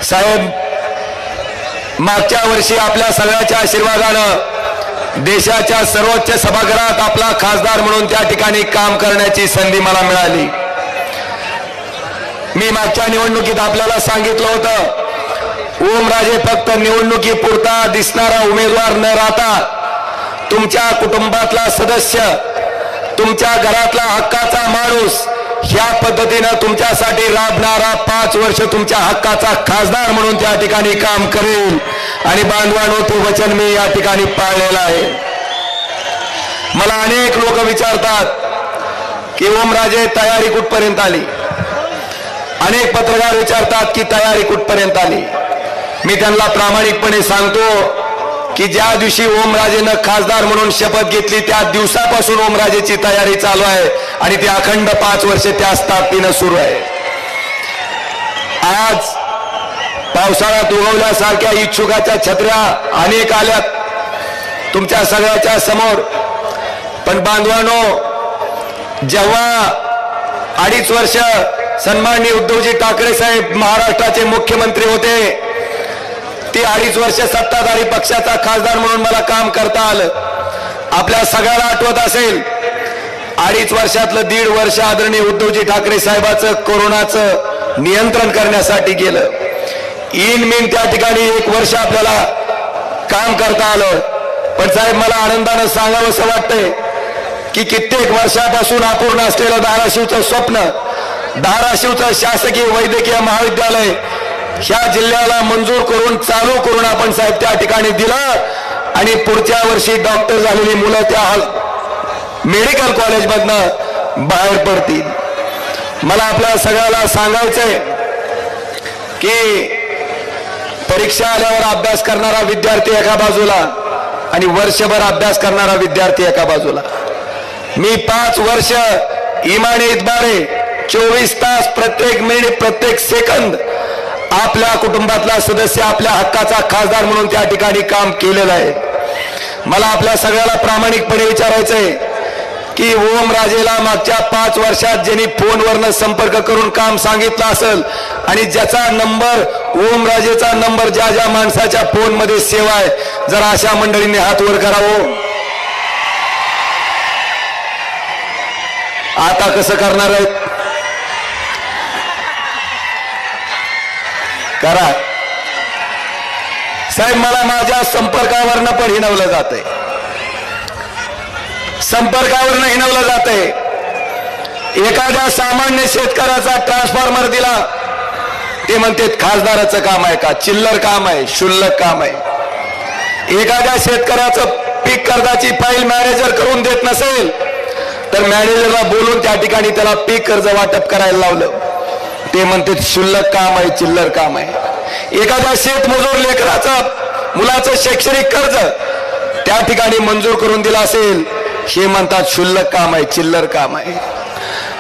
साहेब, मागच्या वर्षी आपल्या सगळ्याच्या आशीर्वादानं देशाच्या सर्वोच्च सभागृहात आपला खासदार म्हणून त्या ठिकाणी काम करण्याची संधी मला मिळाली। मी मागच्या निवडणुकीत आपल्याला सांगितलं होतं, ओमराजे फक्त निवडणुकीपुरता दिसणारा उमेदवार न राहता तुमच्या कुटुंबातला सदस्य, तुमच्या घरातला हक्काचा माणूस, ह्या पद्धतीनं तुमच्यासाठी राबणारा 5 वर्ष तुमच्या हक्काचा खासदार म्हणून त्या ठिकाणी काम करेल। आणि बांधवांनो, ते वचन मी या ठिकाणी पाळलेलं आहे। मला अनेक लोक विचारतात की ओमराजे तयारी कुठपर्यंत आली, अनेक पत्रकार विचारतात की तयारी कुठपर्यंत आली। मी त्यांना प्रामाणिकपणे सांगतो की ज्या दिवशी ओमराजेनं खासदार म्हणून शपथ घेतली त्या दिवसापासून ओमराजेची तयारी चालू आहे आणि ती अखंड 5 वर्ष त्याच ताकदीनं सुरू आहे। आज पावसाळ्यात उगवल्यासारख्या इच्छुकाच्या छत्र्या अनेक आल्यात तुमच्या सगळ्याच्या समोर। पण बांधवांनो, जेव्हा 2.5 वर्ष सन्माननीय उद्धवजी ठाकरे साहेब महाराष्ट्राचे मुख्यमंत्री होते, ती 2.5 वर्ष सत्ताधारी पक्षाचा खासदार म्हणून मला काम करता आलं। आपल्या सगळ्याला आठवत असेल, 2.5 वर्षातलं 1.5 वर्ष आदरणीय उद्धवजी ठाकरे साहेबांचं कोरोनाचं नियंत्रण करण्यासाठी गेलं। इन त्या ठिकाणी 1 वर्ष आपल्याला काम करता आलं। पण साहेब, मला आनंदानं सांगावंसं वाटतंय की कित्येक वर्षापासून अपूर्ण असलेलं धाराशिवचं स्वप्न, धाराशिवचं शासकीय वैद्यकीय महाविद्यालय ह्या जिल्ह्याला मंजूर करून चालू करून आपण साहेब त्या ठिकाणी दिलं। आणि पुढच्या वर्षी डॉक्टर झालेली मुलं त्या मेडिकल कॉलेजमधनं बाहेर पडतील। मला आपल्या सगळ्याला सांगायचंय की परीक्षा आल्यावर अभ्यास करणारा विद्यार्थी एका बाजूला आणि वर्षभर अभ्यास करणारा विद्यार्थी एका बाजूला। मी 5 वर्ष इमाने इतबारे 24 तास प्रत्येक मिनिट प्रत्येक सेकंद आपल्या कुटुंबातला सदस्य, आपल्या हक्काचा खासदार म्हणून त्या ठिकाणी काम केलेलं आहे। मला आपल्या सगळ्याला प्रामाणिकपणे विचारायचंय की ओमराजेला मागच्या 5 वर्षात ज्यांनी फोनवरनं संपर्क करून काम सांगितलं असेल आणि ज्याचा नंबर, ओमराजेचा नंबर ज्या ज्या माणसाच्या फोनमध्ये सेव आहे, जरा अशा मंडळींनी हात वर करावं। आता कसं करणार आहेत? करा साहेब। मला माझ्या संपर्कावरनं पण हिणवलं जातंय, संपर्कावरनं हिणवलं जातंय। एखाद्या सामान्य शेतकऱ्याचा ट्रान्सफॉर्मर दिला, ते म्हणतात खासदाराचं काम आहे का? चिल्लर काम आहे, क्षुल्लक काम आहे। एखाद्या शेतकऱ्याचं पीक कर्जाची फाईल मॅनेजर करून देत नसेल तर मॅनेजरला बोलून त्या ठिकाणी त्याला पीक कर्ज वाटप करायला लावलं, ते म्हणते क्षुल्लक काम आहे, चिल्लर काम आहे। एखाद्या शेतमजूर लेकराचा मुलाचं शैक्षणिक कर्ज त्या ठिकाणी मंजूर करून दिला असेल, हे म्हणतात क्षुल्लक काम आहे, चिल्लर काम आहे।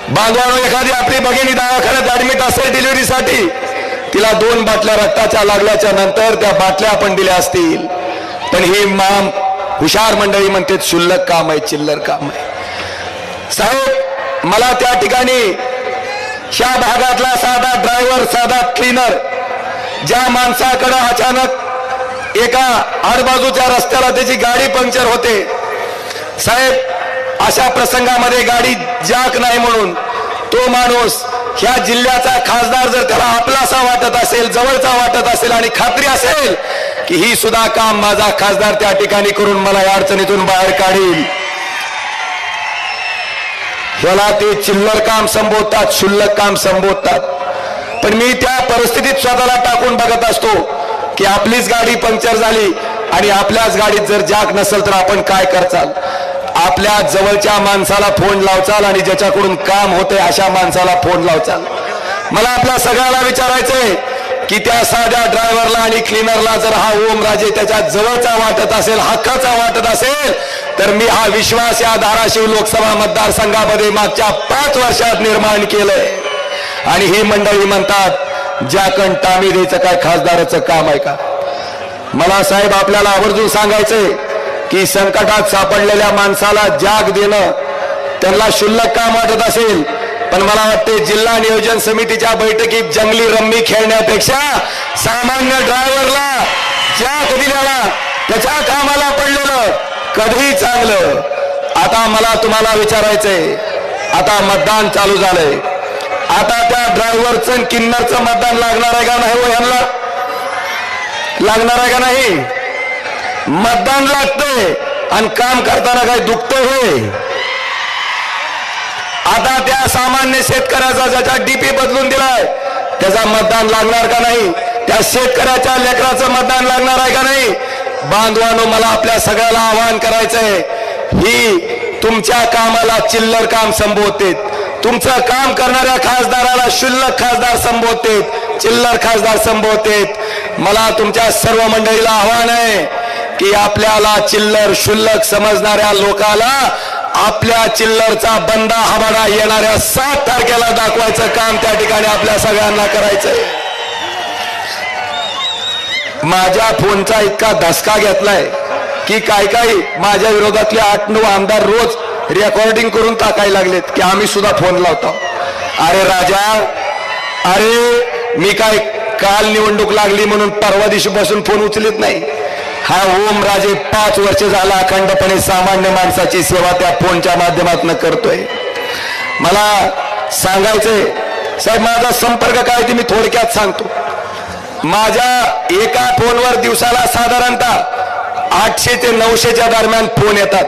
बांधवांनो, एखादी आपली भगिनी दवाखान्यात ऍडमिट असेल डिलिव्हरीसाठी, तिला 2 बाटल्या रक्ताच्या लागल्याच्या नंतर त्या बाटल्या आपण दिल्या असतील, पण ही हुशार मंडळी म्हणते क्षुल्लक काम आहे, चिल्लर काम आहे। साहेब, मला त्या ठिकाणी ह्या भागातला साधा ड्रायव्हर, साधा क्लीनर, ज्या माणसाकडे अचानक एका आडबाजूच्या रस्त्याला त्याची गाडी पंक्चर होते, साहेब अशा प्रसंगामध्ये गाडी जॅक नाही म्हणून तो माणूस ह्या जिल्ह्याचा खासदार जर त्याला आपलासा वाटत असेल, जवळचा वाटत असेल आणि खात्री असेल की ही सुद्धा काम माझा खासदार त्या ठिकाणी करून मला या अडचणीतून बाहेर काढील, ह्याला ते चिल्लर काम संबोधतात, क्षुल्लक काम संबोधतात। पण मी त्या परिस्थितीत स्वतःला टाकून बघत असतो की आपलीच गाडी पंक्चर झाली आणि आपल्याच गाडीत जर जॅक नसेल तर आपण काय करचाल? आपल्या जवळच्या माणसाला फोन लावचाल आणि ज्याच्याकडून काम होते अशा माणसाला फोन लावचाल। मला आपल्या सगळ्याला विचारायचंय की त्या साध्या ड्रायव्हरला आणि क्लीनरला जर हा ओमराजे त्याच्या जवळचा वाटत असेल, हक्काचा वाटत असेल, तर मी हा विश्वास या धाराशिव लोकसभा मतदारसंघामध्ये मागच्या 5 वर्षात निर्माण केलंय। आणि ही मंडळी म्हणतात ज्याकण टामी द्यायचं काय खासदाराचं काम आहे का? मला साहेब आपल्याला आवर्जून सांगायचंय की संकटात सापडलेल्या माणसाला जाग देणं, त्यांना क्षुल्लक काम वाटत असेल पण मला वाटते जिल्हा नियोजन समितीच्या बैठकीत जंगली रम्मी खेळण्यापेक्षा सामान्य ड्रायव्हरला ज्या कधी झाला त्याच्या कामाला पडलेलं कधी चांगलं. आता मला तुम्हाला विचारायचंय, आता मतदान चालू झालंय, आता त्या ड्रायव्हरचं किन्नरचं मतदान लागणार आहे का नाही? हो, ह्यांना लागणार आहे का नाही? मतदान लागतंय आणि काम करताना काय दुखतंय होय? आता त्या सामान्य शेतकऱ्याचा ज्याचा डीपी बदलून दिलाय त्याचा मतदान लागणार का नाही? त्या शेतकऱ्याच्या लेकराचं मतदान लागणार आहे का नाही? बांधवांनो, मला आपल्या सगळ्याला आवाहन करायचंय, ही तुमच्या कामाला चिल्लर काम संबोधते, तुमचं काम करणाऱ्या खासदाराला शुल्लक खासदार संबोधते, चिल्लर खासदार संबोधते. मला तुमच्या सर्व मंडळीला आव्हान आहे की आपल्याला चिल्लर शुल्लक समजणाऱ्या लोकाला आपल्या चिल्लरचा बंदा हवाडा येणाऱ्या 7 तारखेला दाखवायचं काम त्या ठिकाणी आपल्या सगळ्यांना करायचंय. माझ्या फोनचा इतका धसका घेतलाय की काही माझ्या विरोधातले 8-9 आमदार रोज रेकॉर्डिंग करून टाकायला लागलेत की आम्ही सुद्धा फोन लावतो. अरे राजा, अरे मी काय काल निवडणूक लागली म्हणून परवा दिवशी बसून फोन उचलत नाही. हा ओम राजे 5 वर्ष झाला अखंडपणे सामान्य माणसाची सेवा त्या फोनच्या माध्यमातून करतोय. मला सांगायचंय साहेब, माझा संपर्क काय ते मी थोडक्यात सांगतो. माझ्या एका फोनवर दिवसाला साधारणतः 800 ते 900च्या दरम्यान फोन येतात.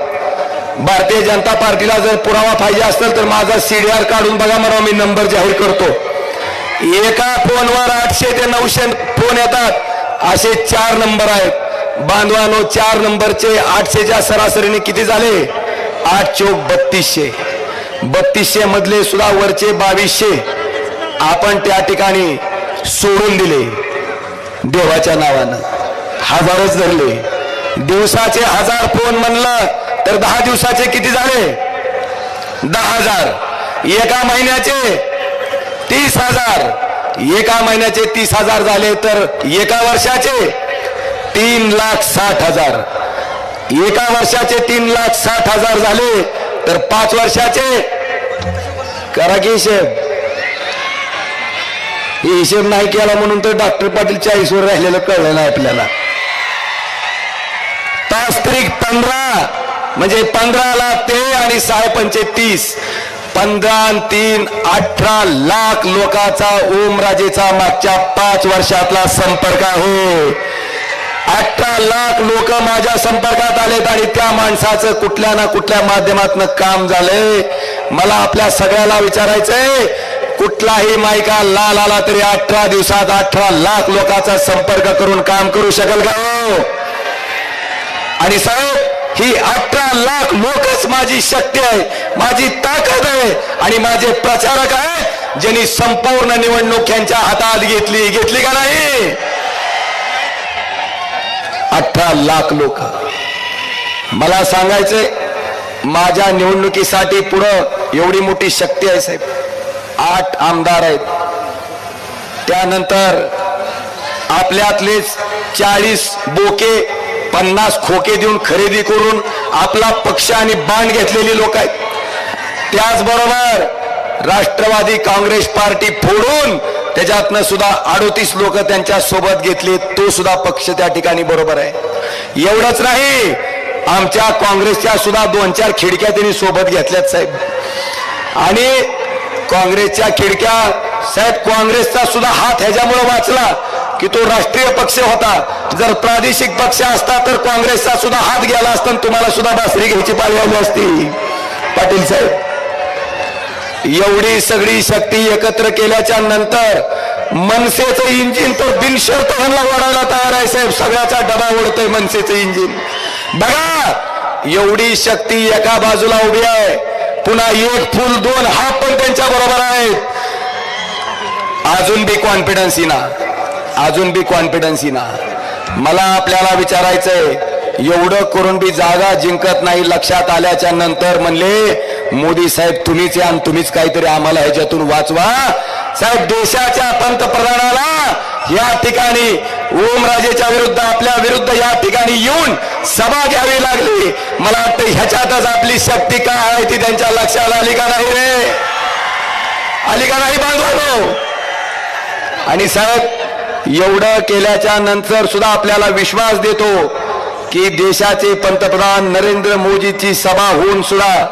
भारतीय जनता पार्टीला जर पुरावा पाहिजे असेल तर माझा CDR काढून बघा, मला मी नंबर जाहीर करतो. एका फोनवर 800 ते 900 फोन येतात. असे 4 नंबर आहेत. बांधवानो, 4 नंबरचे 800च्या सरासरीने किती झाले? 8 चौक 3200. 3200 मधले सुद्धा वरचे 2200 आपण त्या ठिकाणी सोडून दिले देवाच्या नावानं. हजारच धरले. दिवसाचे 1000 फोन म्हणलं तर 10 दिवसाचे किती झाले? 10,000. एका महिन्याचे 30,000. एका महिन्याचे 30,000 झाले तर एका वर्षाचे 3,60,000. एका वर्षाचे 3,60,000 झाले तर 5 वर्षाचे करा की हिशेब. हिशेब नाही केला म्हणून तर डॉक्टर पाटील 40 वर राहिलेलं कळलं नाही आपल्याला. तास त्रिक 15 म्हणजे 15 लाख ते आणि 6 पंचे 30. 15 आणि 3 18 लाख लोकांचा ओमराजेचा मागच्या 5 वर्षातला संपर्क आहे. 18 लाख लोक माझ्या संपर्कात आलेत आणि त्या माणसाचं कुठल्या ना कुठल्या माध्यमातून काम झालंय. मला आपल्या सगळ्याला विचारायचंय, कुठलाही मायका लाल आला तरी 18 दिवसात 18 लाख लोकांचा संपर्क करून काम करू शकेल का? आणि साहेब, ही 18 लाख लोकच माझी शक्ती आहे, माझी ताकद आहे आणि माझे प्रचारक आहेत ज्यांनी संपूर्ण निवडणूक यांच्या हातात घेतली का नाही? 18 लाख लोक. मला सांगायचंय, माझ्या निवडणुकीसाठी पुढं एवढी मोठी शक्ती आहे साहेब. 8 आमदार आहेत. त्यानंतर आपल्यातलेच 40 बोके 50 खोके देऊन खरेदी करून आपला पक्ष आणि बाण घेतलेली लोक आहेत. त्याचबरोबर राष्ट्रवादी काँग्रेस पार्टी फोडून त्याच्यातनं सुद्धा 38 लोक त्यांच्या सोबत घेतले. तो सुद्धा पक्ष त्या ठिकाणी बरोबर आहे. एवढंच नाही, आमच्या काँग्रेसच्या सुद्धा 2-4 खिडक्या त्यांनी सोबत घेतल्यात साहेब. आणि काँग्रेसच्या खिडक्या साहेब, काँग्रेसचा सुद्धा हात ह्याच्यामुळे वाचला की तो राष्ट्रीय पक्ष होता. जर प्रादेशिक पक्ष असता तर काँग्रेसचा सुद्धा हात गेला असता, तुम्हाला सुद्धा बासरी घ्यायची पाळी आली असती. पाटील साहेब, एवढी सगळी शक्ती एकत्र केल्याच्या नंतर मनसेचं इंजिन तर बिनशर्त ह्यांना ओढायला तयार आहे साहेब. सगळ्याचा डबा ओढतोय मनसेचं इंजिन. बघा, एवढी शक्ती एका बाजूला उभी आहे, पुन्हा 1 फूल 2 हात पण त्यांच्या बरोबर आहेत. अजून बी कॉन्फिडन्स येईना, अजून बी कॉन्फिडन्स येईना. मला आपल्याला विचारायचंय, एवढं करून बी जागा जिंकत नाही. लक्षात आल्याच्या नंतर म्हणले मोदी साहेब तुम्हीच या आणि तुम्हीच काहीतरी आम्हाला ह्याच्यातून वाचवा. साहेब, देशाच्या पंतप्रधानाला या ठिकाणी ओमराजेच्या विरुद्ध, आपल्या विरुद्ध या ठिकाणी येऊन सभा घ्यावी लागली. मला वाटतं ह्याच्यातच आपली शक्ती काय आहे ती त्यांच्या लक्षात आली का नाही रे? आली का नाही बांधवांनो? आणि साहेब एवढं केल्याच्या नंतर सुद्धा आपल्याला विश्वास देतो की देशाचे पंतप्रधान नरेंद्र मोदीची सभा होऊन सुद्धा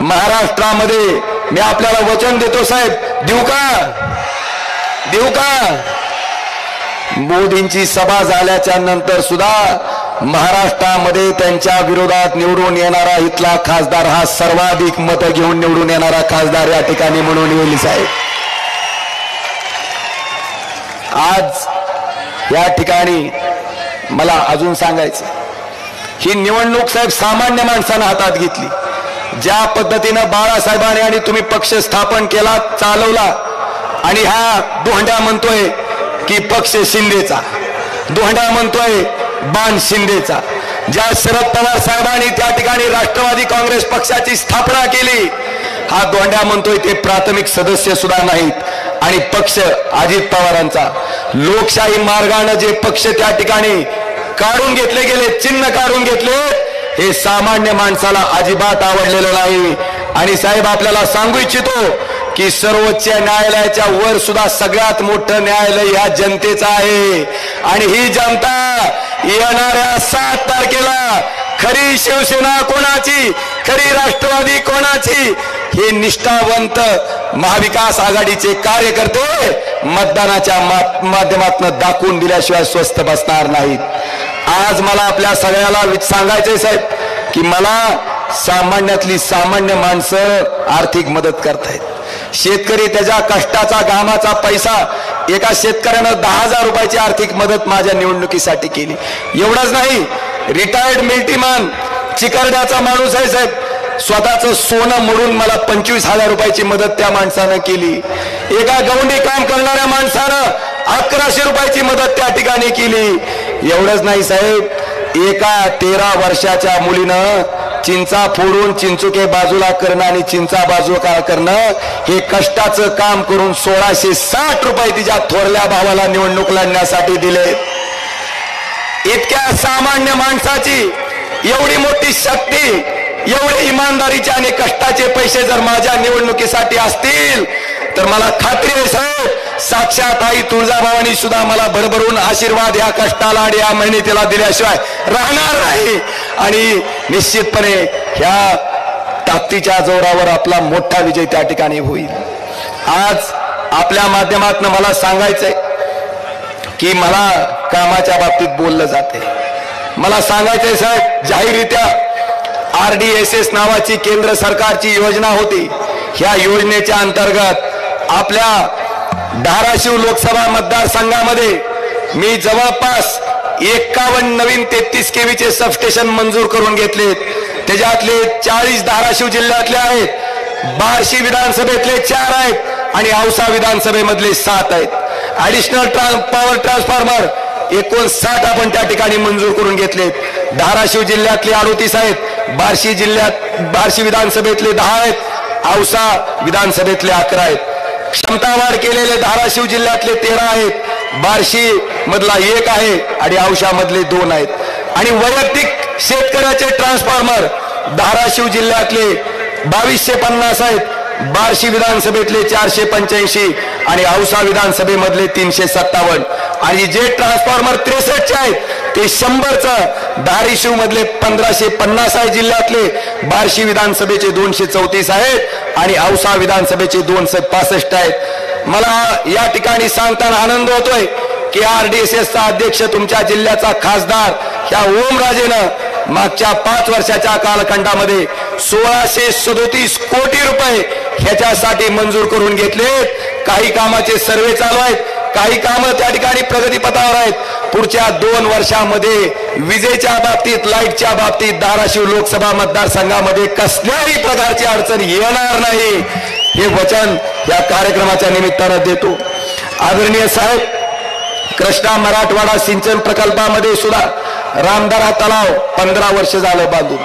महाराष्ट्रामध्ये मी आपल्याला वचन देतो साहेब, देऊ का मोदींची सभा झाल्याच्या नंतर सुद्धा महाराष्ट्रामध्ये त्यांच्या विरोधात निवडून येणारा इथला खासदार हा सर्वाधिक मतं घेऊन निवडून येणारा खासदार या ठिकाणी म्हणून येईल साहेब. आज या ठिकाणी मला अजून सांगायचं, ही निवडणूक साहेब सामान्य माणसानं हातात घेतली. ज्या पद्धतीनं बाळासाहेबांनी आणि तुम्ही पक्ष स्थापन केला, चालवला, आणि हा दोंड्या म्हणतोय की पक्ष शिंदेचा, दोंडा म्हणतोय बाण शिंदेचा. ज्या शरद पवार साहेबांनी त्या ठिकाणी राष्ट्रवादी काँग्रेस पक्षाची स्थापना केली, हा दोंड्या म्हणतोय ते प्राथमिक सदस्य सुद्धा नाहीत आणि पक्ष अजित पवारांचा. लोकशाही मार्गाने जे पक्ष त्या ठिकाणी काढून घेतले गेले, चिन्ह काढून घेतले, हे सामान्य माणसाला अजिबात आवडलेलं नाही. आणि साहेब आपल्याला सांगू इच्छितो की सर्वोच्च न्यायालयाच्या वर सुद्धा सगळ्यात मोठं न्यायालय या जनतेचं आहे. आणि ही जनता येणाऱ्या 7 तारखेला खरी शिवसेना कोणाची, खरी राष्ट्रवादी कोणाची, हे निष्ठावंत महाविकास आघाडीचे कार्यकर्ते मतदानाच्या माध्यमातून दाखवून दिल्याशिवाय स्वस्थ बसणार नाहीत. आज मला आपल्या सगळ्याला सांगायचंय साहेब की मला सामान्यातली सामान्य माणसं आर्थिक मदत करतायत. शेतकरी त्याच्या कष्टाचा घामाचा पैसा, एका शेतकऱ्यानं 10,000 रुपयाची आर्थिक मदत माझ्या निवडणुकीसाठी केली. एवढंच नाही, रिटायर्ड मिलिटरीमॅन चिकरड्याचा माणूस आहे साहेब, स्वतःचं सोनं मोडून मला 25,000 रुपयाची मदत त्या माणसानं केली. एका गवंडी काम करणाऱ्या माणसानं 1100 रुपयाची मदत त्या ठिकाणी केली. एवढंच नाही साहेब, एका 13 वर्षाच्या मुलीनं चिंचा फोडून चिंचुके बाजूला करणं आणि चिंचा बाजूला करणं हे कष्टाचं काम करून 1660 रुपये तिच्या थोरल्या भावाला निवडणूक लढण्यासाठी दिले. इतक्या सामान्य माणसाची एवढी मोठी शक्ती, एवढे इमानदारीचे आणि कष्टाचे पैसे जर माझ्या निवडणुकीसाठी असतील तर मला खात्री आहे साहेब, साक्षात आई तुळजाभवानी सुद्धा मला भरभरून आशीर्वाद या कष्टाला आणि या मेहनतीला दिल्याशिवाय राहणार नाही. आणि निश्चितपणे ह्या ताकदीच्या जोरावर आपला मोठा विजय त्या ठिकाणी होईल. आज आपल्या माध्यमातून मला सांगायचंय की मला कामाच्या बाबतीत बोललं जाते. मला सांगायचंय साहेब, जाहीररित्या RDSS नावाची केंद्र सरकारची योजना होती. ह्या योजनेच्या अंतर्गत आपल्या धाराशिव लोकसभा मतदारसंघामध्ये मी जवळपास 51 नवीन 33 केवीचे सबस्टेशन मंजूर करून घेतलेत. त्याच्यातले 40 धाराशिव जिल्ह्यातले आहेत, बार्शी विधानसभेतले 4 आहेत आणि औसा विधानसभेमधले 7 आहेत. ऍडिशनल पॉवर ट्रान्सफॉर्मर 59 आपण त्या ठिकाणी मंजूर करून घेतलेत. धाराशिव जिल्ह्यातले 38 आहेत, बार्शी विधानसभेतले 10 आहेत, औसा विधानसभेतले 11 आहेत. क्षमता वाढ केलेले धाराशिव जिल्ह्यातले 13 आहेत, बार्शी मधला 1 आहे आणि औसा मधले 2 आहेत. आणि वैयक्तिक शेतकऱ्याचे ट्रान्सफॉर्मर धाराशिव जिल्ह्यातले 2250 आहेत, बार्शी विधानसभेतले 485 आणि औसा विधानसभेमधले 357. आणि जे ट्रान्सफॉर्मर 63 आहेत ते 100चं धाराशिव मधले 1550 आहे जिल्ह्यातले, बार्शी विधानसभेचे 234 आहेत आणि औसा विधानसभेचे 265 आहेत. मला या ठिकाणी सांगताना आनंद होतोय की RDSSचा अध्यक्ष तुमच्या जिल्ह्याचा खासदार ह्या ओमराजेनं मागच्या 5 वर्षाच्या कालखंडामध्ये 1637 कोटी रुपये ह्याच्यासाठी मंजूर करून घेतले. काही कामाचे सर्वे चालू आहेत, काही कामं त्या ठिकाणी प्रगतीपथावर आहेत. पुढच्या 2 वर्षामध्ये विजेच्या बाबतीत, लाईटच्या बाबतीत धाराशिव लोकसभा मतदारसंघामध्ये कसल्याही प्रकारची अडचण येणार नाही, हे वचन या कार्यक्रमाच्या निमित्तानं देतो. आदरणीय साहेब, कृष्णा मराठवाडा सिंचन प्रकल्पामध्ये सुद्धा रामदारा तलाव 15 वर्ष झालं बांधून,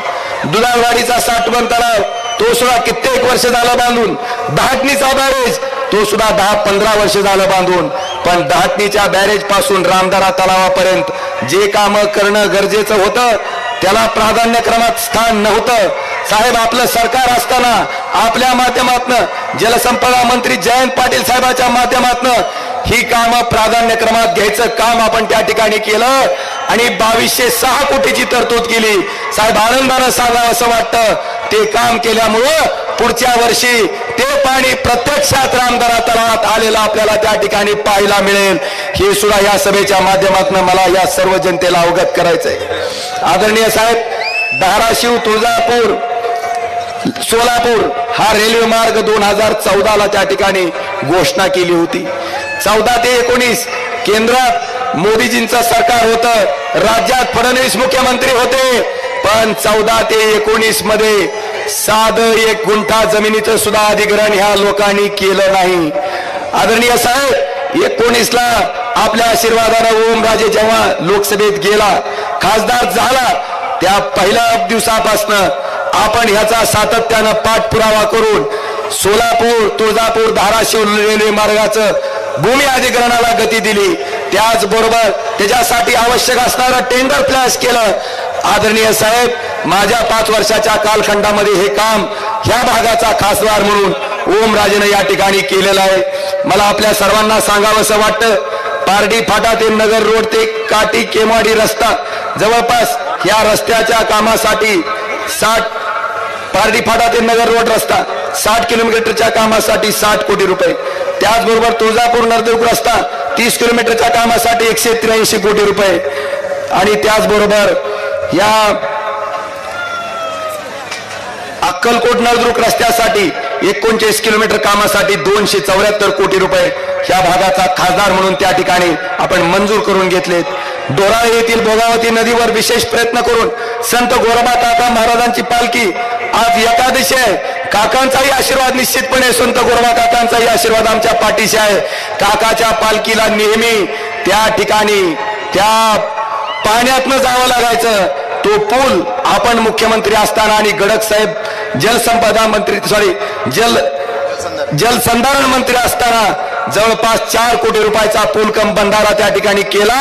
दुधाळवाडीचा साठवण तलाव तो सुद्धा कित्येक वर्ष झालं बांधून, दहाटणीचा बॅरेज तो सुद्धा 10-15 वर्ष झालं बांधून. पण दहाटणीच्या बॅरेज पासून रामदारा तलावापर्यंत जे काम करणं गरजेचं होतं त्याला प्राधान्यक्रमात स्थान नव्हतं. साहेब आपलं सरकार असताना आपल्या माध्यमातून जलसंपदा मंत्री जयंत पाटील साहेबांच्या माध्यमातून ही कामं प्राधान्यक्रमात घ्यायचं काम आपण त्या ठिकाणी केलं आणि 2206 कोटीची तरतूद केली। साहेब आनंदानं सांगावं असं वाटतं ते काम केल्यामुळं पुढच्या वर्षी ते पाणी प्रत्यक्षात रामदारा तलावात आलेलं आपल्याला त्या ठिकाणी पाहायला मिळेल। हे सुद्धा या सभेच्या माध्यमातून मला या सर्व जनतेला अवगत करायचंय। आदरणीय साहेब धाराशिव तुळजापूर सोलापूर हा रेल्वे मार्ग 2014 त्या ठिकाणी घोषणा केली होती। 14 ते 19 केंद्रात मोदीजींचं सरकार होतं, राज्यात फडणवीस मुख्यमंत्री होते, पण 14 ते 19 मध्ये साधं 1 गुंठा जमिनीचं सुद्धा अधिग्रहण ह्या लोकांनी केलं नाही। आदरणीय साहेब 19 ला आपल्या आशीर्वादानं ओमराजे जेव्हा लोकसभेत गेला खासदार झाला त्या पहिल्या दिवसापासून आपण ह्याचा सातत्यानं पाठपुरावा करून सोलापूर तुळजापूर धाराशिव रेल्वे मार्गाचं भूमी अधिग्रहणाला गती दिली। त्याचबरोबर त्याच्यासाठी आवश्यक असणारं टेंडर फ्लॅश केलं। आदरणीय साहेब माझ्या 5 वर्षाच्या कालखंडामध्ये हे काम ह्या भागाचा खासदार म्हणून ओमराजेनं या ठिकाणी केलेलं आहे। मला आपल्या सर्वांना सांगावंसं वाटतं पारडी फाटा ते नगर रोड ते काटी केमाडी रस्ता जवळपास या रस्त्याच्या कामासाठी पारडी फाटा ते नगर रोड रस्ता 60 किलोमीटरच्या कामासाठी 60 कोटी रुपये। त्याचबरोबर तुळजापूर नरदेव रस्ता 30 किलोमीटरच्या कामासाठी 183 कोटी रुपये आणि त्याचबरोबर या अक्कलकोट नळदुर्ग रस्त्यासाठी 39 किलोमीटर कामासाठी 274 कोटी रुपये ह्या भागाचा खासदार म्हणून त्या ठिकाणी आपण मंजूर करून घेतलेत। डोराळे येथील भोगावती नदीवर विशेष प्रयत्न करून संत गोरोबा काका महाराजांची पालखी आज एकादशी आहे। काकांचाही आशीर्वाद निश्चितपणे संत गोरोबा काकांचाही आशीर्वाद आमच्या पाठीशी आहे। काकाच्या पालखीला नेहमी त्या ठिकाणी त्या पाण्यातनं जावं लागायचं। तो पूल आपण मुख्यमंत्री असताना आणि गडक साहेब जलसंपदा मंत्री जलसंधारण मंत्री असताना जवळपास 4 कोटी रुपयाचा पूल कम बंधारा त्या ठिकाणी केला,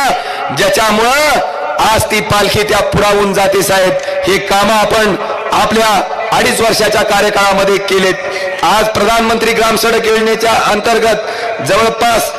ज्याच्यामुळं आज ती पालखी त्या पुरावून जाते। साहेब हे काम आपण आपल्या 2.5 वर्षाच्या कार्यकाळामध्ये केलेत। आज प्रधानमंत्री ग्राम सडक योजनेच्या अंतर्गत जवळपास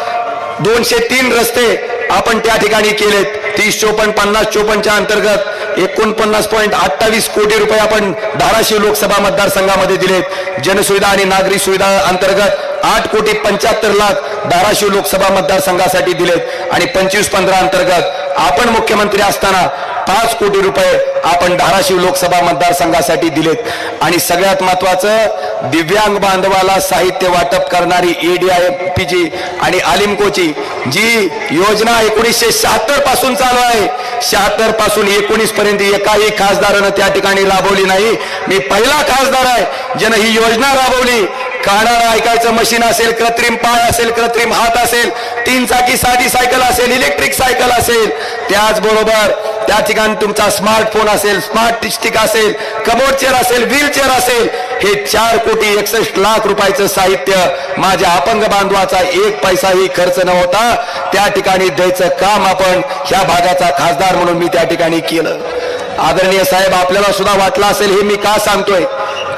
203 रस्ते आपण त्या ठिकाणी केलेत। 30-54 50-54च्या अंतर्गत 49.28 कोटी रुपये आपण धाराशिव लोकसभा मतदारसंघामध्ये दिलेत। जनसुविधा आणि नागरी सुविधा अंतर्गत 8.75 लाख धाराशिव लोकसभा मतदारसंघासाठी दिलेत आणि 25-15 अंतर्गत आपण मुख्यमंत्री असताना 5 कोटी रुपये आपण धाराशिव लोकसभा मतदारसंघासाठी दिलेत। आणि सगळ्यात महत्वाचं दिव्यांग बांधवाला साहित्य वाटप करणारी ADIPची आणि आलिमकोची जी योजना 1976 पासून चालू आहे, 76 पासून 19 पर्यंत एकाही खासदारानं त्या ठिकाणी राबवली नाही। मी पहिला खासदार आहे ज्यानं ही योजना राबवली। कानाला ऐकायचं मशीन असेल, कृत्रिम पाय असेल, कृत्रिम हात असेल, 3 चाकी साधी सायकल असेल, इलेक्ट्रिक सायकल असेल, त्याचबरोबर त्या ठिकाणी तुमचा स्मार्टफोन असेल, स्मार्ट स्टिक असेल, कमोड चेअर असेल, व्हील चेअर असेल, हे 4.61 लाख रुपयाचं साहित्य माझ्या अपंग बांधवाचा 1 पैसाही खर्च न होता त्या ठिकाणी द्यायचं काम आपण ह्या भागाचा खासदार म्हणून मी त्या ठिकाणी केलं। आदरणीय साहेब आपल्याला सुद्धा वाटलं असेल हे मी का सांगतोय,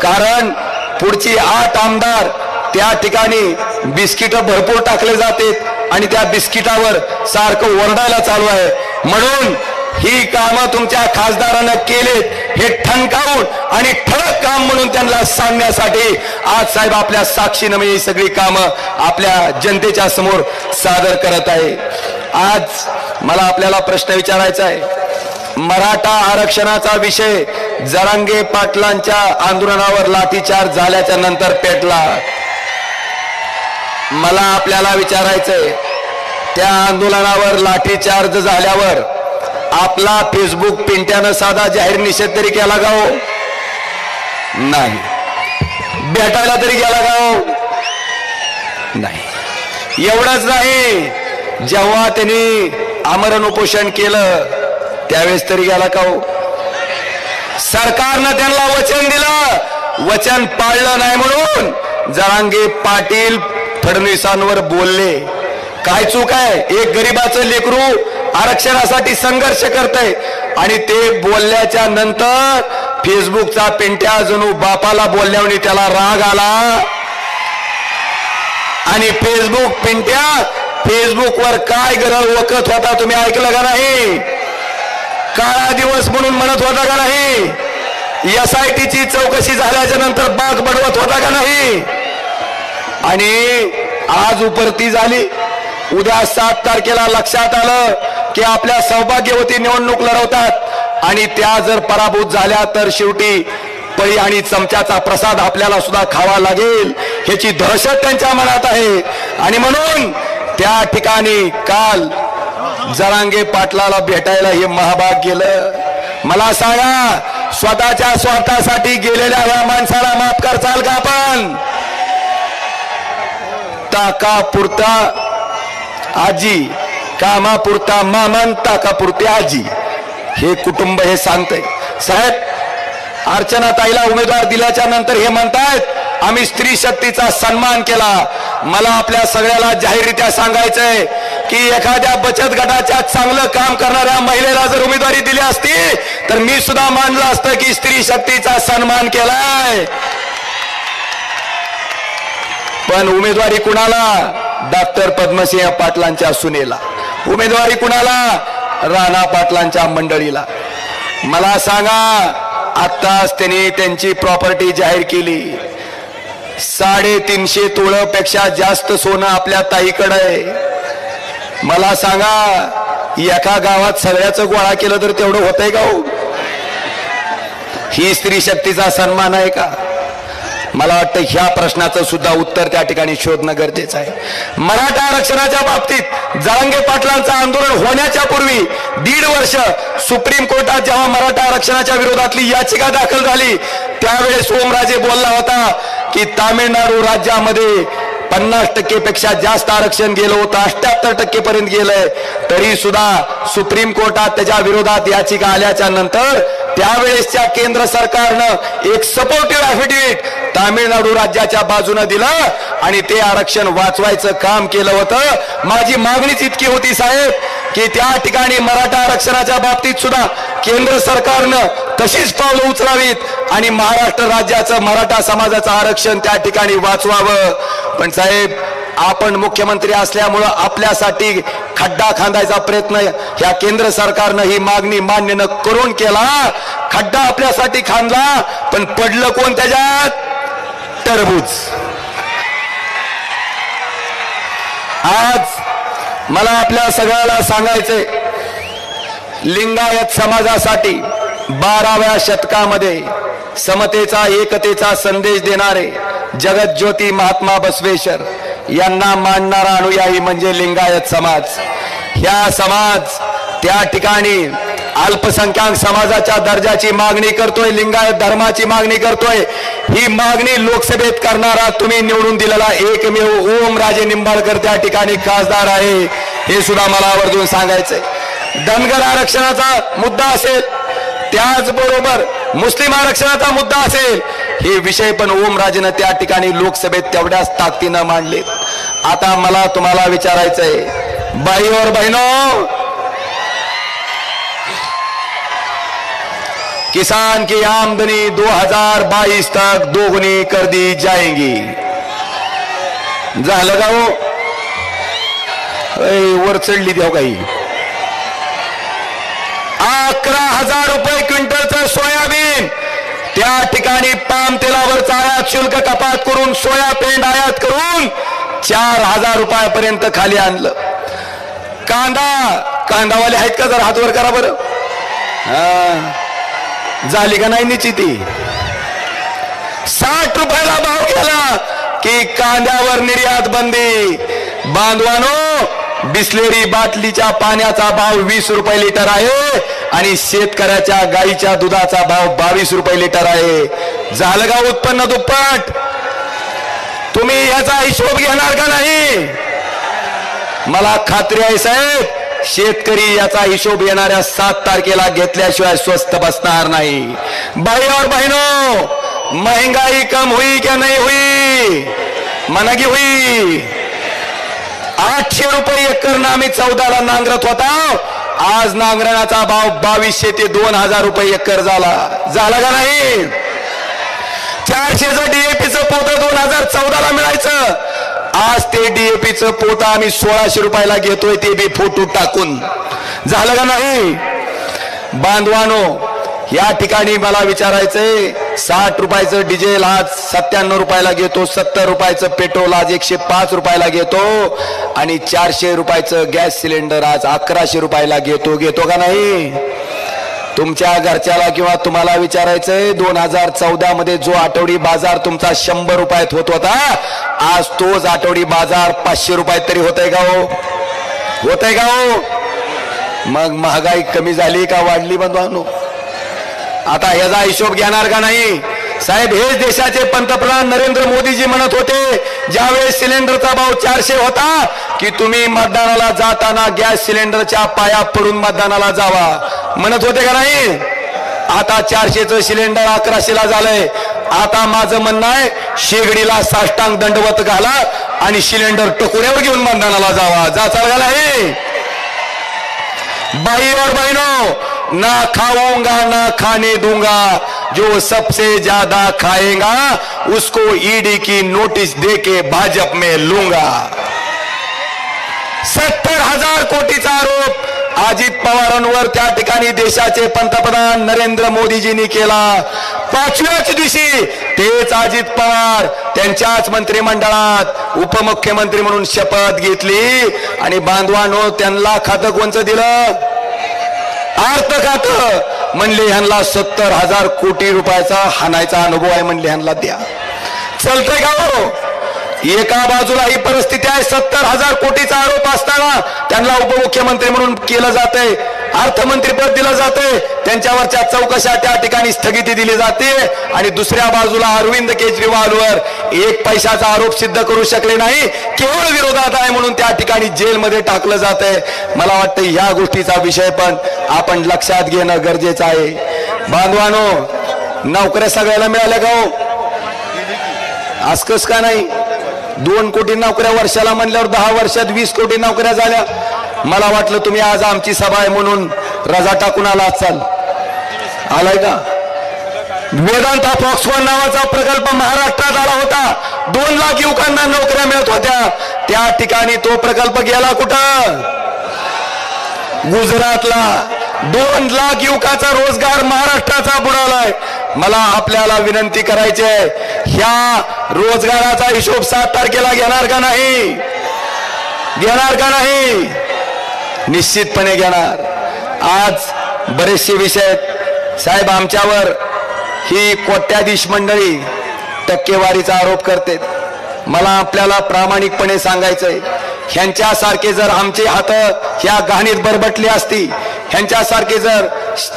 कारण पुढची 8 आमदार त्या ठिकाणी बिस्किट भरपूर टाकले जातात आणि त्या बिस्किटावर सारखं ओरडायला चालू आहे। म्हणून ही कामं तुमच्या खासदारानं केलेत हे ठणकावून आणि ठळक काम म्हणून त्यांना सांगण्यासाठी आज साहेब आपल्या साक्षीनं मी ही सगळी कामं आपल्या जनतेच्या समोर सादर करत आहे। आज मला आपल्याला प्रश्न विचारायचा आहे, मराठा आरक्षणाचा विषय जरांगे पाटलांच्या आंदोलनावर लाठीचार्ज झाल्याच्या नंतर पेटला। मला आपल्याला विचारायचंय त्या आंदोलनावर लाठीचार्ज झाल्यावर आपला फेसबुक पिंट्यानं साधा जाहीर निषेध तरी केला का हो? नाही। भेटायला तरी गेला का हो? नाही। एवढंच नाही, जेव्हा त्यांनी आमरण उपोषण केलं त्यावेळेस तरी गेला का हो? सरकारनं त्यांना वचन दिलं, वचन पाळलं नाही म्हणून जरांगे पाटील फडणवीसांवर बोलले। काय चूक आहे? एक गरीबाचं लेकरू आरक्षणासाठी संघर्ष करतंय आणि ते बोलल्याच्या नंतर फेसबुकचा पिंट्या जणू बापाला बोलल्याने त्याला राग आला आणि फेसबुक पिंट्या फेसबुकवर काय गरळ वकत होता तुम्ही ऐकलं का नाही? काळा दिवस म्हणून म्हणत होता का नाही? SITची चौकशी झाल्याच्या नंतर बाग बडवत होता का नाही? आणि आज उपरती झाली. उद्या 7 तारखेला लक्षात आलं की आपल्या सौभाग्यवती निवडणूक लढवतात आणि त्या जर पराभूत झाल्या तर शेवटी पळी आणि चमच्याचा प्रसाद आपल्याला सुद्धा खावा लागेल ह्याची दहशत त्यांच्या मनात आहे. आणि म्हणून त्या ठिकाणी काल जरांगे पाटलाला भेटायला हे महाभाग गेलं. मला सांगा, स्वतःच्या स्वार्थासाठी गेलेल्या या माणसाला माफ करचाल का आपण? ताकापुरता आजी, कामापुरता मामान, ताकापुरते आजी, हे कुटुंब हे सांगतंय. साहेब, अर्चनाताईला उमेदवार दिल्याच्या नंतर हे म्हणतायत आम्ही स्त्री शक्तीचा सन्मान केला. मला आपल्या सगळ्याला जाहीररित्या सांगायचंय की एखाद्या बचत गटाच्या चांगलं काम करणाऱ्या महिलेला जर उमेदवारी दिली असती तर मी सुद्धा मानलं असतं की स्त्री शक्तीचा सन्मान केलाय. पण उमेदवारी कुणाला? डॉक्टर पद्मसिंह पाटलांच्या सुनेला. उमेदवारी कुणाला? राणा पाटलांच्या मंडळीला. मला सांगा, आत्ताच त्यांनी त्यांची प्रॉपर्टी जाहीर केली. 350 तोळ्यापेक्षा जास्त सोनं आपल्या ताईकडे आहे. मला सांगा, एका गावात सगळ्याचं गोळा केलं तर तेवढं होतंय का हो? ही स्त्री शक्तीचा सन्मान आहे का? मला वाटतं ह्या प्रश्नाचं सुद्धा उत्तर त्या ठिकाणी शोधणं गरजेचं आहे. मराठा आरक्षणाच्या बाबतीत जरांगे पाटलांचं आंदोलन होण्याच्या पूर्वी 1.5 वर्ष सुप्रीम कोर्टात जेव्हा मराठा आरक्षणाच्या विरोधातली याचिका दाखल झाली त्यावेळेस ओमराजे बोलला होता की तामिळनाडू राज्यामध्ये 50% पेक्षा जास्त आरक्षण गेलं होतं, 78% पर्यंत गेलंय. तरी सुद्धा सुप्रीम कोर्टात त्याच्या विरोधात याचिका आल्याच्या नंतर त्यावेळेसच्या केंद्र सरकारनं एक सपोर्टिव्ह ॲफिडेव्हिट तामिळनाडू राज्याच्या बाजूने दिलं आणि ते आरक्षण वाचवायचं काम केलं होतं. माझी मागणीच इतकी होती साहेब की त्या ठिकाणी मराठा आरक्षणाच्या बाबतीत सुद्धा केंद्र सरकारनं तशीच पावलं उचलावीत आणि महाराष्ट्र राज्याचं मराठा समाजाचं आरक्षण त्या ठिकाणी वाचवावं. पण साहेब, आपण मुख्यमंत्री असल्यामुळं आपल्यासाठी खड्डा खांदायचा प्रयत्न ह्या केंद्र सरकारनं ही मागणी मान्य न करून केला. खड्डा आपल्यासाठी खांदला, पण पडलं कोण त्याच्यात? टरबूज. आज मला आपल्या सगळ्याला सांगायचंय, लिंगायत समाजासाठी 12व्या शतकामध्ये समतेचा एकतेचा संदेश देणारे जगज्योती महात्मा बसवेश्वर यांना मानणारा अनुयायी म्हणजे लिंगायत समाज. ह्या समाज त्या ठिकाणी अल्पसंख्याक समाजाच्या दर्जाची मागणी करतोय, लिंगायत धर्माची मागणी करतोय. ही मागणी लोकसभेत करणारा तुम्ही निवडून दिलेला एकमेव ओमराजे निंबाळकर त्या ठिकाणी खासदार आहे, हे सुद्धा मला आवर्जून सांगायचंय. धनगर आरक्षणाचा मुद्दा असेल, त्याचबरोबर मुस्लिम आरक्षणाचा मुद्दा असेल, हे विषय पण ओमराजेनं त्या ठिकाणी लोकसभेत तेवढ्याच ताकदीनं मांडले. आता मला तुम्हाला विचारायचंय, भाई और बहनों, किसान की आमदनी 2022 तक दोगुनी कर दी जाएगी. झालं का हो? वर चढली देव काही. 11,000 रुपये क्विंटलचं सोयाबीन त्या ठिकाणी पाम तेलावरचा आयात शुल्क कपात करून सोयाबीन आयात करून 4,000 रुपयापर्यंत खाली आणलं. कांदावाले आहेत का? जर हातवर करा बरं. झाली का नाही निश्चिती? 60 रुपयाला भाव गेला की कांद्यावर निर्यात बंदी. बांधवानो, बिस्लेरी बाटलीच्या पाण्याचा भाव 20 रुपये लिटर आहे आणि शेतकऱ्याच्या गाईच्या दुधाचा भाव 22 रुपये लिटर आहे. झालं का उत्पन्न दुप्पट? तुम्ही याचा हिशोब घेणार का नाही? मला खात्री आहे साहेब, शेतकरी याचा हिशोब येणाऱ्या 7 तारखेला घेतल्याशिवाय स्वस्त बसणार नाही. भाई और बहनों, महंगाई कम हुई क्या नहीं हुई? मना की हुई. 800 रुपये एकरनं आम्ही 14ला नांगरत होता, आज नांगरणाचा भाव 2200 ते 2000 रुपये एकर झाला का नाही? 400चं डीएपीचं पोतं 2014ला मिळायचं, आज ते डीएपीचं पोतं आम्ही 1600 रुपयाला घेतोय, ते बी फोटो टाकून. झालं का नाही? बांधवानो, या ठिकाणी मला विचारायचंय, 60 रुपयाचं डिझेल आज 97 रुपयाला घेतो, 70 रुपयाचं पेट्रोल आज 105 रुपयाला घेतो, आणि 400 रुपयाचं गॅस सिलेंडर आज 1100 रुपयाला घेतो का नाही? तुमच्या घरच्याला किंवा तुम्हाला विचारायचंय, 2014 मध्ये जो आठवडी बाजार तुमचा 100 रुपयात होत होता, आज तोच आठवडी बाजार 500 रुपयात तरी होतय का हो? होतय का हो? मग महागाई कमी झाली का वाढली बंधवांनो? आता याचा हिशोब घेणार का नाही? साहेब, हेच देशाचे पंतप्रधान नरेंद्र मोदीजी म्हणत होते, ज्यावेळेस सिलेंडरचा भाव 400 होता, की तुम्ही मतदानाला जाताना गॅस सिलेंडरच्या पाया पडून मतदानाला जावा, म्हणत होते का नाही? आता 400चं सिलेंडर 1100ला झालंय. आता माझं म्हणणं आहे, शेगडीला साष्टांग दंडवत घाला आणि सिलेंडर टकोऱ्यावर घेऊन मतदानाला जावा. चालला नाही? भाई और बहनों, ना खाऊंगा ना खाने दूंगा, जो सबसे ज्यादा खाएगा उसको ईडी की नोटिस देके भाजप में लूंगा. 70,000 कोटीचा आरोप अजित पवारांवर त्या ठिकाणी देशाचे पंतप्रधान नरेंद्र मोदीजींनी केला. 5व्याच दिवशी तेच अजित पवार त्यांच्याच मंत्रिमंडळात उपमुख्यमंत्री म्हणून शपथ घेतली, आणि बांधवांनो, त्यांना खातं कोणचं दिलं? अर्थ खातं. म्हणले ह्यांना 70,000 कोटी रुपयाचा हाणायचा अनुभव आहे, म्हणले ह्यांना द्या. चलतंय का हो? एका बाजूला ही परिस्थिती आहे, 70,000 कोटीचा आरोप असताना त्यांना उपमुख्यमंत्री म्हणून केलं जातंय, अर्थमंत्रीपद दिलं जातंय, त्यांच्यावरच्या चौकशा त्या ठिकाणी स्थगिती दिली जाते, आणि दुसऱ्या बाजूला अरविंद केजरीवालवर 1 पैशाचा आरोप सिद्ध करू शकले नाही, केवळ विरोधात आहे म्हणून त्या ठिकाणी जेलमध्ये टाकलं जातंय. मला वाटतं या गोष्टीचा विषय पण आपण लक्षात घेणं गरजेचं आहे. बांधवानो, नोकऱ्या सगळ्याला मिळाल्या का हो? आजकस का नाही? 2 कोटी नोकऱ्या वर्षाला म्हणल्यावर 10 वर्षात 20 कोटी नोकऱ्या झाल्या. मला वाटलं तुम्ही आज आमची सभा आहे म्हणून रजा टाकून आला असाल. आलाय का? वेदांता फॉक्सकॉन नावाचा प्रकल्प महाराष्ट्रात आला होता, 2 लाख युवकांना नोकऱ्या मिळत होत्या. त्या ठिकाणी तो प्रकल्प गेला कुठं? गुजरातला. 2 लाख युवकाचा रोजगार महाराष्ट्राचा बुडालाय. मला आपल्याला विनंती करायची आहे, ह्या रोजगाराचा हिशोब 7 तारखेला घेणार का नाही? घेणार का नाही? निश्चितपणे घेणार. आज बरेचसे विषय साहेब, आमच्यावर ही कोट्याधीश मंडळी टक्केवारीचा आरोप करते. मला आपल्याला प्रामाणिकपणे सांगायचंय, ह्यांच्यासारखे जर आमचे हात ह्या घाणीत बरबटले असती, ह्यांच्यासारखे जर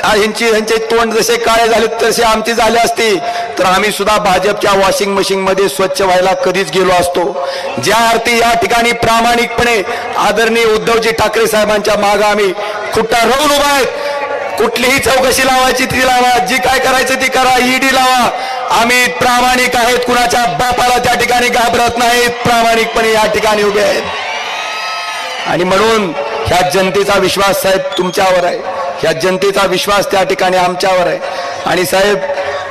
ह्यांचे तोंड जसे काळे झाले तसे आमचे झाले असते, तर आम्ही सुद्धा भाजपच्या वॉशिंग मशीन मध्ये स्वच्छ व्हायला कधीच गेलो असतो. ज्या अर्थी या ठिकाणी प्रामाणिकपणे आदरणीय उद्धवजी ठाकरे साहेबांच्या मागे आम्ही खुट्टा रोवून उभा आहेत. कुठलीही चौकशी लावायची ती लावा, जी काय करायचं ती करा, ईडी लावा. आम्ही प्रामाणिक आहेत, कुणाच्या बापाला त्या ठिकाणी घाबरत नाहीत, प्रामाणिकपणे या ठिकाणी उभे आहेत. आणि म्हणून ह्या जनतेचा विश्वास साहेब तुमच्यावर आहे, ह्या जनतेचा विश्वास त्या ठिकाणी आमच्यावर आहे. आणि साहेब,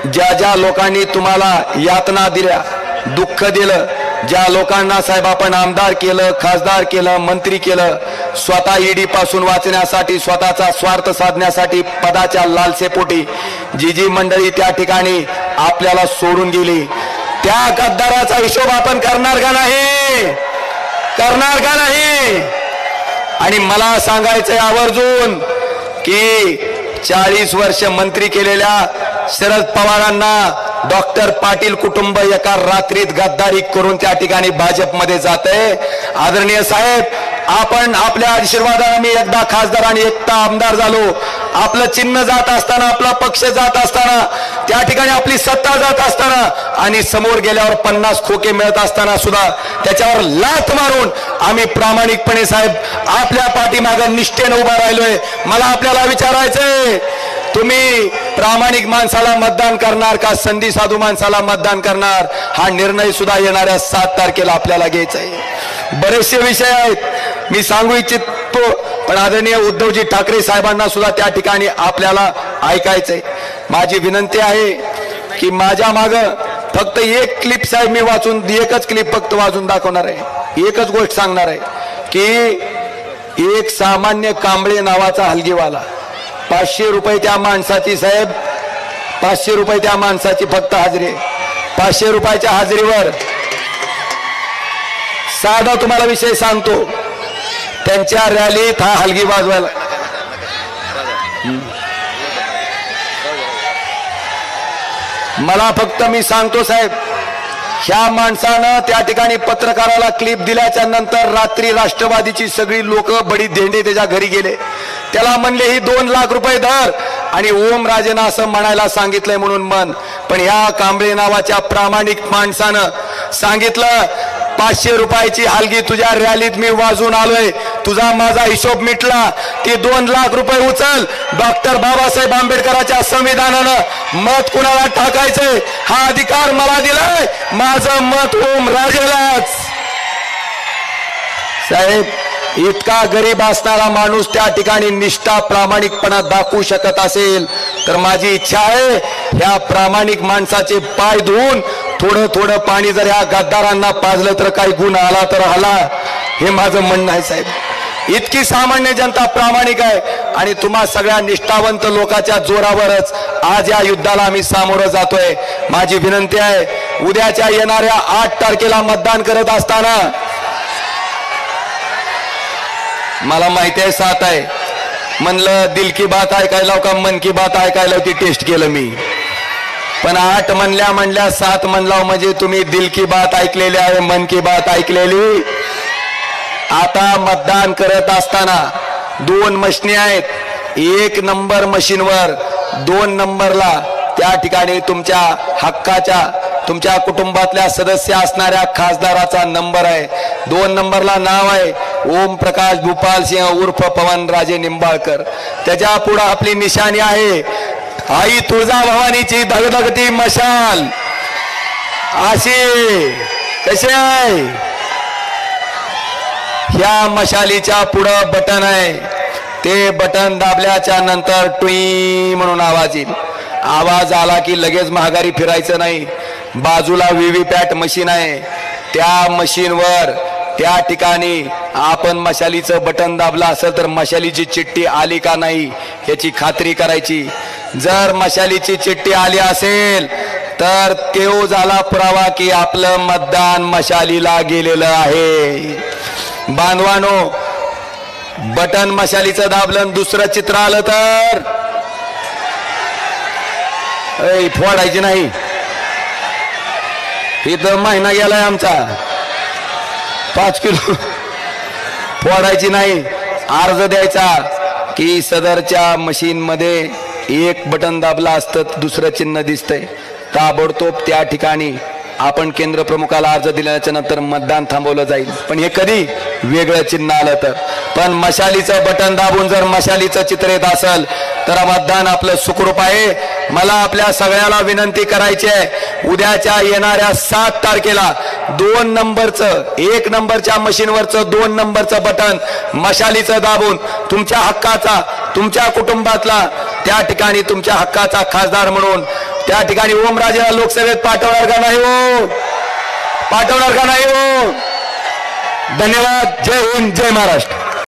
ज्या ज्या लोकांनी तुम्हाला यातना दिल्या, दुःख दिलं, ज्या लोकांना साहेब आपण आमदार केलं, खासदार केलं, मंत्री केलं, स्वतः ईडी पासून वाचण्यासाठी, स्वतःचा स्वार्थ साधण्यासाठी, पदाच्या लालसेपोटी जी जी मंडळी त्या ठिकाणी आपल्याला सोडून गेली, त्या गद्दाराचा हिशोब आपण करणार का नाही? करणार का नाही? आणि मला सांगायचंय आवर्जून की 40 वर्ष मंत्री केलेल्या शरद पवारांना डॉक्टर पाटील कुटुंब एका रात्रीत गद्दारी करून त्या ठिकाणी भाजपमध्ये जाते. आदरणीय साहेब, आपण आपल्या आशीर्वादाने मी एकदा खासदार आणि एकदा आमदार झालो. आपलं चिन्ह जात असताना, आपला पक्ष जात असताना, त्या ठिकाणी आपली सत्ता जात असताना, आणि समोर गेल्यावर 50 खोके मिळत असताना सुद्धा त्याच्यावर लाथ मारून आम्ही प्रामाणिकपणे साहेब आपल्या पाठीमागे निष्ठेने उभा राहिलोय. मला आपल्याला विचारायचंय, तुम्ही प्रामाणिक माणसाला मतदान करणार का संधी साधू माणसाला मतदान करणार? हा निर्णय सुद्धा येणाऱ्या 7 तारखेला आपल्याला घ्यायचा आहे. बरेचसे विषय आहेत, मी सांगू इच्छितो, पण पण आदरणीय उद्धवजी ठाकरे साहेबांना सुद्धा त्या ठिकाणी आपल्याला ऐकायचंय. माझी विनंती आहे की माझ्या माग फक्त एक क्लिप साहेब मी वाचून, एकच क्लिप फक्त वाचून दाखवणार आहे. एकच गोष्ट सांगणार आहे की एक सामान्य कांबळे नावाचा हलगीवाला, 500 रुपये त्या माणसाची साहेब, 500 रुपये त्या माणसाची फक्त हाजरी. 500 रुपयाच्या हाजरीवर साधा तुम्हाला विषय सांगतो, त्यांच्या रॅलीत हा हलगी वाजवायला, मला फक्त मी सांगतो साहेब, ह्या माणसानं त्या ठिकाणी पत्रकाराला क्लिप दिल्याच्या नंतर रात्री राष्ट्रवादीची सगळी लोक बडी धेंडे त्याच्या घरी गेले. त्याला म्हणले ही 2 लाख रुपये धर आणि ओम राजेनं असं म्हणायला सांगितलंय म्हणून मन. पण ह्या कांबळे नावाच्या प्रामाणिक माणसानं सांगितलं 500 रुपयाची हलगी तुझ्या रॅलीत मी वाजून आलोय, तुझा माझा हिशोब मिटला, ती 2 लाख रुपये उचल. डॉक्टर बाबासाहेब आंबेडकरांच्या संविधानानं मत कुणाला टाकायचंय हा अधिकार मला दिलाय, माझं मत ओम राजेलाच. साहेब, इतका गरीब असणारा माणूस त्या ठिकाणी निष्ठा प्रामाणिकपणा दाखवू शकत असेल तर माझी इच्छा आहे ह्या प्रामाणिक माणसाचे पाय धुवून थोडं थोडं पाणी जर ह्या गद्दारांना पाजलं तर काही गुण आला तर आला, हे माझं म्हणणं आहे साहेब. इतकी सामान्य जनता प्रामाणिक आहे आणि तुम्हा सगळ्या निष्ठावंत लोकांच्या जोरावरच आज या युद्धाला आम्ही सामोरं जातोय. माझी विनंती आहे, उद्याच्या येणाऱ्या 8 तारखेला मतदान करत असताना, मला माहिती आहे 7 आहे म्हणलं दिल की बात ऐकायला का मन की बात ऐकायला ती टेस्ट केलं मी, पण 8 म्हणल्या 7 म्हणला म्हणजे तुम्ही दिल की बात ऐकलेली आहे, मन की बात ऐकलेली. आता मतदान करत असताना 2 मशिनी आहेत. 1 नंबर मशीनवर 2 नंबरला त्या ठिकाणी तुमच्या हक्काच्या, तुमच्या कुटुंबातल्या सदस्य असणाऱ्या खासदाराचा नंबर आहे. 2 नंबरला नाव आहे ओम प्रकाश भूपाल सिंह उर्फ पवन राजे निंबाळकर. त्याच्या पुढे आपली निशाणी आहे आई तुळजाभवानीची धगधगती मशाल. अशी कशी आहे, ह्या मशालीच्या पुढं बटन आहे, ते बटन दाबल्याच्या नंतर टुई म्हणून आवाज येईल. आवाज आला की लगेच महागारी फिरायचं नाही. बाजूला व्हीव्हीपॅट मशीन आहे, त्या मशीनवर त्या ठिकाणी आपण मशालीचं बटन दाबलं असेल तर मशालीची चिठ्ठी आली का नाही याची खात्री करायची. जर मशालीची चिठ्ठी आली असेल तर तो झाला पुरावा की आपलं मतदान मशालीला गेलेलं आहे. बांधवानो, बटन मशालीचं दाबलं दुसरं चित्र आलं तर फोडायची नाही. इथं महिना गेलाय आमचा, 5 किलो फोडायची नाही. अर्ज द्यायचा की सदरच्या मशीन मध्ये 1 बटन दाबला असतं दुसरं चिन्ह दिसतंय, ताबडतोब त्या ठिकाणी आपण केंद्र प्रमुखाला अर्ज दिल्याच्या नंतर मतदान थांबवलं जाईल. पण हे कधी वेगळं चिन्ह आलं तर. पण मशालीचं बटन दाबून जर मशालीचं चित्र येत असेल तर मतदान आपलं सुखरूप आहे. मला आपल्या सगळ्याला विनंती करायची आहे, उद्याच्या येणाऱ्या 7 तारखेला 2 नंबरचं, 1 नंबरच्या मशीनवरचं 2 नंबरचं बटन मशालीचं दाबून तुमच्या हक्काचा, तुमच्या कुटुंबातला त्या ठिकाणी तुमच्या हक्काचा खासदार म्हणून त्या ठिकाणी ओमराजेला लोकसभेत पाठवणार का नाही हो? पाठवणार का नाही हो? धन्यवाद. जय हिंद, जय महाराष्ट्र.